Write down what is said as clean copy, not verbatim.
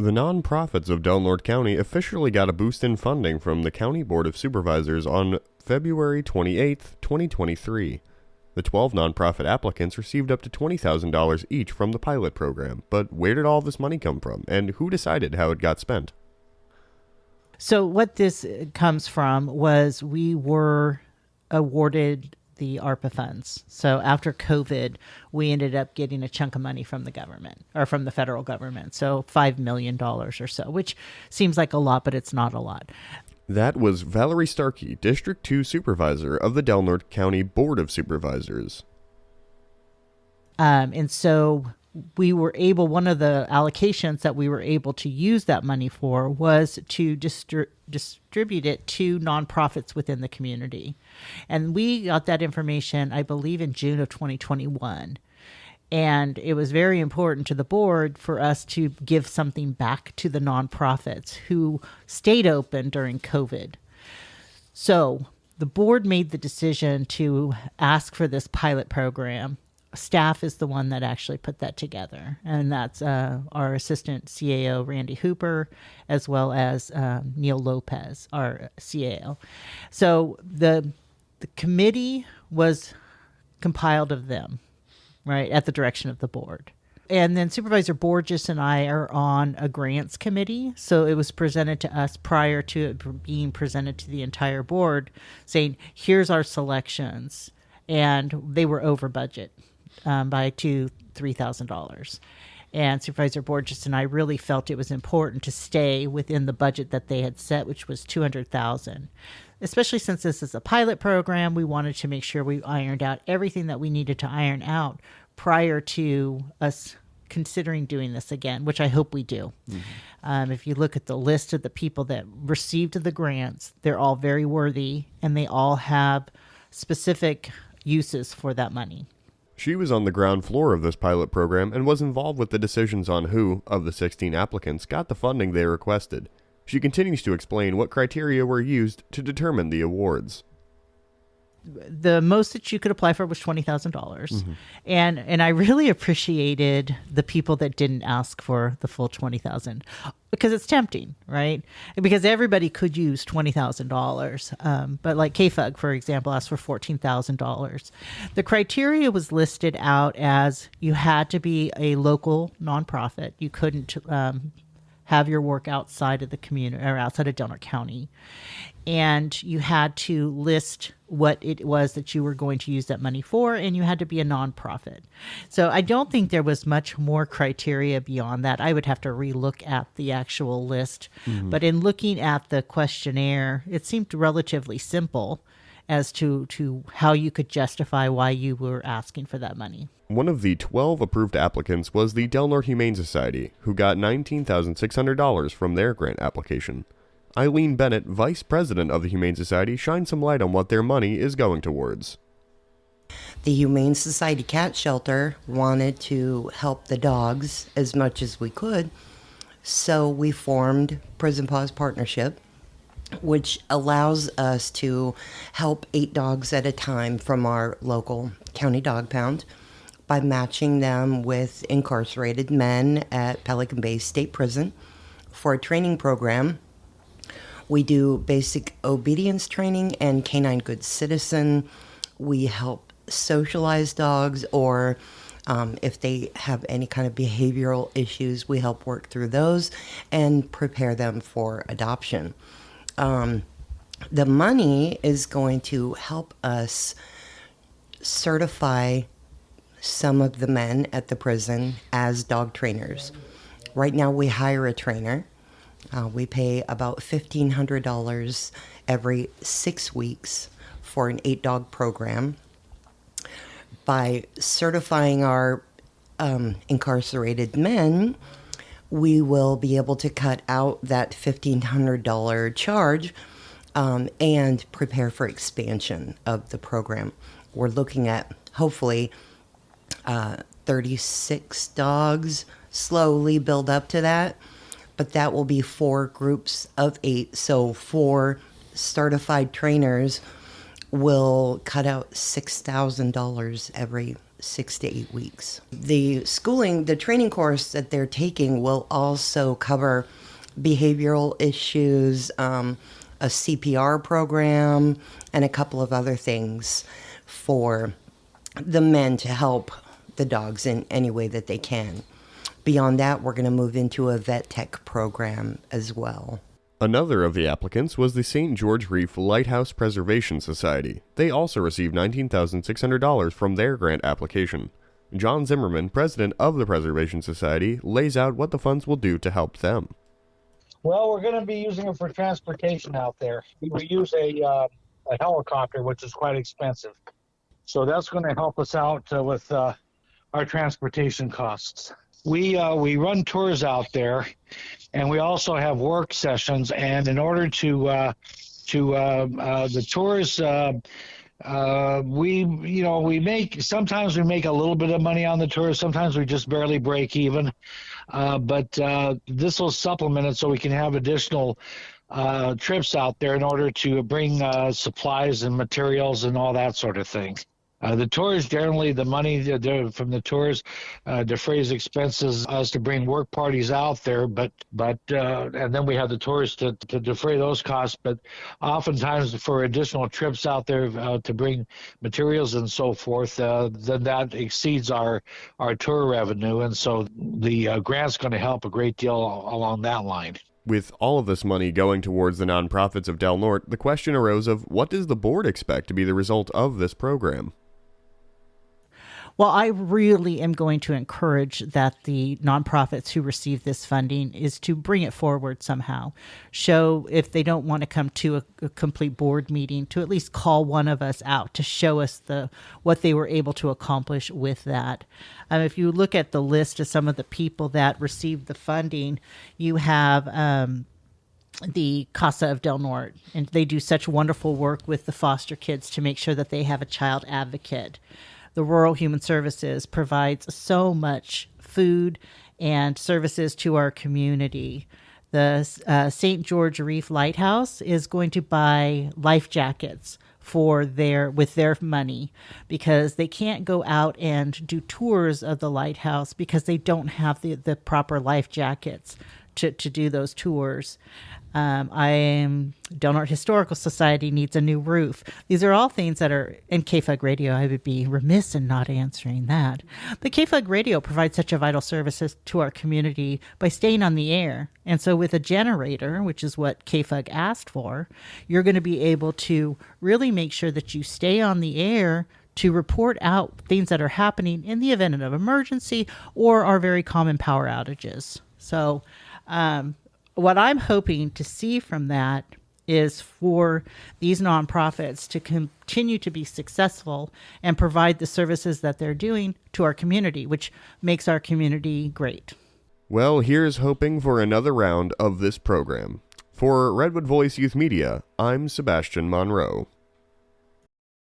The nonprofits of Del Norte County officially got a boost in funding from the County Board of Supervisors on February 28, 2023. The 12 nonprofit applicants received up to $20,000 each from the pilot program. But where did all this money come from, and who decided how it got spent? So what this comes from was we were awarded the ARPA funds. So after COVID, we ended up getting a chunk of money from the government, or from the federal government. So $5 million or so, which seems like a lot, but it's not a lot. That was Valerie Starkey, District 2 Supervisor of the Del Norte County Board of Supervisors. And so we were able, one of the allocations that we were able to use that money for was to distribute it to nonprofits within the community. And we got that information, I believe, in June of 2021. And it was very important to the board for us to give something back to the nonprofits who stayed open during COVID. So the board made the decision to ask for this pilot program. Staff is the one that actually put that together. And that's our assistant CAO, Randy Hooper, as well as Neil Lopez, our CAO. So the committee was compiled of them, right, at the direction of the board. And then Supervisor Borges and I are on a grants committee. So it was presented to us prior to it being presented to the entire board, saying, here's our selections. And they were over budget by $3,000. And Supervisor Borges and I really felt it was important to stay within the budget that they had set, which was $200,000. Especially since this is a pilot program, we wanted to make sure we ironed out everything that we needed to iron out prior to us considering doing this again, which I hope we do. Mm-hmm. If you look at the list of the people that received the grants, they're all very worthy and they all have specific uses for that money. She was on the ground floor of this pilot program and was involved with the decisions on who, of the 16 applicants, got the funding they requested. She continues to explain what criteria were used to determine the awards. The most that you could apply for was $20,000. Mm-hmm. And I really appreciated the people that didn't ask for the full $20,000 because it's tempting, right? Because everybody could use $20,000. But like KFUG, for example, asked for $14,000. The criteria was listed out as you had to be a local nonprofit. You couldn't have your work outside of the community or outside of Del Norte County. And you had to list what it was that you were going to use that money for, and you had to be a nonprofit. So I don't think there was much more criteria beyond that. I would have to relook at the actual list. Mm-hmm. But in looking at the questionnaire, it seemed relatively simple as to how you could justify why you were asking for that money. One of the 12 approved applicants was the Del Norte Humane Society, who got $19,600 from their grant application. Eileen Bennett, Vice President of the Humane Society, shined some light on what their money is going towards. The Humane Society Cat Shelter wanted to help the dogs as much as we could, so we formed Prison Paws Partnership, which allows us to help 8 dogs at a time from our local county dog pound by matching them with incarcerated men at Pelican Bay State Prison for a training program. We do basic obedience training and canine good citizen. We help socialize dogs, or if they have any kind of behavioral issues, we help work through those and prepare them for adoption. The money is going to help us certify some of the men at the prison as dog trainers. Right now we hire a trainer. We pay about $1,500 every 6 weeks for an 8-dog program. By certifying our incarcerated men, we will be able to cut out that $1,500 charge and prepare for expansion of the program. We're looking at hopefully 36 dogs, slowly build up to that. But that will be 4 groups of 8. So 4 certified trainers will cut out $6,000 every 6 to 8 weeks. The training course that they're taking will also cover behavioral issues, a CPR program, and a couple of other things for the men to help the dogs in any way that they can. Beyond that, we're going to move into a vet tech program as well. Another of the applicants was the St. George Reef Lighthouse Preservation Society. They also received $19,600 from their grant application. John Zimmerman, president of the Preservation Society, lays out what the funds will do to help them. Well, we're going to be using it for transportation out there. We use a helicopter, which is quite expensive. So that's going to help us out with our transportation costs. We run tours out there, and we also have work sessions. And in order to the tours, sometimes we make a little bit of money on the tours. Sometimes we just barely break even. But this will supplement it so we can have additional trips out there in order to bring supplies and materials and all that sort of thing. The tours, generally, the money from the tours defrays expenses us to bring work parties out there, but and then we have the tours to defray those costs. But oftentimes, for additional trips out there to bring materials and so forth, then that exceeds our tour revenue, and so the grant's going to help a great deal along that line. With all of this money going towards the nonprofits of Del Norte, the question arose of what does the board expect to be the result of this program? Well, I really am going to encourage that the nonprofits who receive this funding is to bring it forward somehow. Show, if they don't want to come to a complete board meeting, to at least call one of us out to show us what they were able to accomplish with that. If you look at the list of some of the people that received the funding, you have the Casa of Del Norte, and they do such wonderful work with the foster kids to make sure that they have a child advocate. The Rural Human Services provides so much food and services to our community. The St. George Reef Lighthouse is going to buy life jackets with their money, because they can't go out and do tours of the lighthouse because they don't have the proper life jackets to do those tours. Del Norte Historical Society needs a new roof. These are all things that are in KFUG Radio. I would be remiss in not answering that. The KFUG Radio provides such a vital service to our community by staying on the air. And so with a generator, which is what KFUG asked for, you're going to be able to really make sure that you stay on the air to report out things that are happening in the event of an emergency or our very common power outages. So, what I'm hoping to see from that is for these nonprofits to continue to be successful and provide the services that they're doing to our community, which makes our community great. Well, here's hoping for another round of this program. For Redwood Voice Youth Media, I'm Sebastian Monroe.